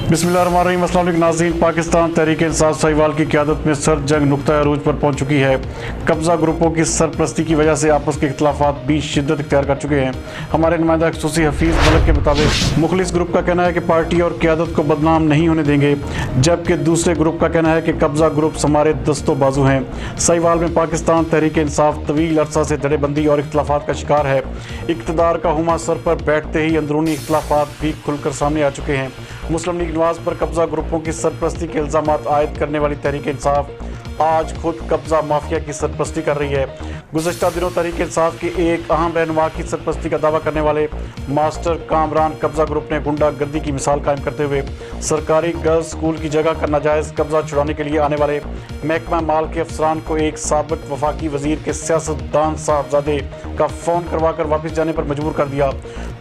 बिस्मिल्लाहिर्रहमानिर्रहीम। अस्सलाम वालेकुम नाज़रीन। पाकिस्तान तहरीक इंसाफ साहिवाल की क़यादत में सर्द जंग नुक्ता अरूज पर पहुंच चुकी है। कब्ज़ा ग्रुपों की सरपरस्ती की वजह से आपस के इख्तलाफात भी शिद्दत इख्तियार कर चुके हैं। हमारे नुमाइंदा खसूसी हफीज़ मलिक के मुताबिक मुखलिस ग्रुप का कहना है कि पार्टी और क़यादत को बदनाम नहीं होने देंगे, जबकि दूसरे ग्रुप का कहना है कि कब्ज़ा ग्रुप हमारे दस्तो बाजू हैं। साहिवाल में पाकिस्तान तहरीक इंसाफ तवील अरसा से धड़ेबंदी और इख्तलाफात का शिकार है। इक़्तिदार का हुमा सर पर बैठते ही अंदरूनी इख्तलाफात भी खुलकर सामने आ चुके हैं। मुस्लिम लीग नवाज पर कब्ज़ा ग्रुपों की सरपरस्ती के इल्ज़ामात आयद करने वाली तहरीक इंसाफ आज खुद कब्ज़ा माफिया की सरपरस्ती कर रही है। गुज़श्ता दिनों तहरीक इंसाफ के एक अहम रहनुमा की सरपरस्ती का दावा करने वाले मास्टर कामरान कब्ज़ा ग्रुप ने गुंडागर्दी की मिसाल कायम करते हुए सरकारी गर्ल्स स्कूल की जगह का नाजायज़ कब्ज़ा छुड़ाने के लिए आने वाले महकमा माल के अफसरान को एक साबिक वफाकी वज़ीर के सियासतदान साहबजादे का फ़ोन करवा कर वापस जाने पर मजबूर कर दिया।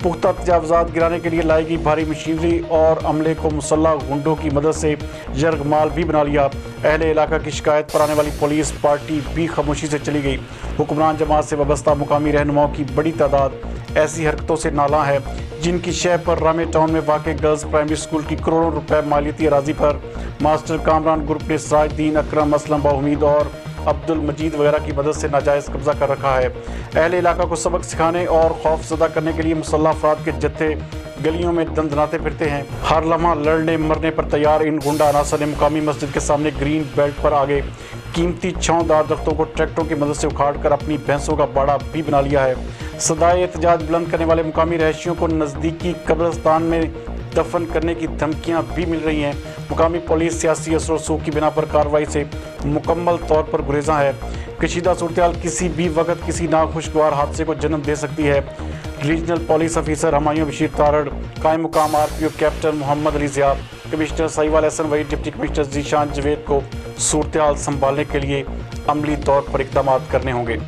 पुख्ता तजावज़ात गिराने के लिए लाई गई भारी मशीनरी और अमले को मुसल्लह गुंडों की मदद से यरगमाल भी बना लिया। अहले इलाका की शिकायत पर आने वाली पुलिस पार्टी भी खामोशी से चली गई। हुक्मरान जमात से वाबस्ता मुकामी रहनुमाओं की बड़ी तादाद ऐसी हरकतों से नाला है जिनकी शय पर रामे टाउन में वाक़ गर्ल्स प्राइमरी स्कूल की करोड़ों रुपए मालियती अराजी पर मास्टर कामरान ग्रुप ने सिराजुद्दीन अकरम, असलम बाउमीद और अब्दुल मजीद वगैरह की मदद से नाजायज़ कब्ज़ा कर रखा है। अहले इलाका को सबक सिखाने और खौफज़दा करने के लिए मुसल्लह अफराद के जत्थे गलियों में दंदनाते फिरते हैं। हर लम्हा लड़ने मरने पर तैयार इन गुंडा अनासर ने मुकामी मस्जिद के सामने ग्रीन बेल्ट पर आगे कीमती छांवदार दरख्तों को ट्रैक्टरों की मदद से उखाड़ कर अपनी भैंसों का बाड़ा भी बना लिया है। सदाए एहतजाज बुलंद करने वाले मुकामी रहायशियों को नज़दीकी कब्रिस्तान में दफन करने की धमकियां भी मिल रही हैं। मुकामी पुलिस सियासी असर और सूख की बिना पर कार्रवाई से मुकम्मल तौर पर गुरेज़ां है। कशीदा सूरत किसी भी वक्त किसी नाखुशगवार हादसे को जन्म दे सकती है। Regional police officer Humayun Bashir Tarar, कायम मुकाम RPO captain Mohammad Ali Zia, commissioner Sahiwal Hasan Waheed, deputy commissioner Zeeshan Javed को सूरत हाल संभालने के लिए अमली तौर पर इक़दाम करने होंगे।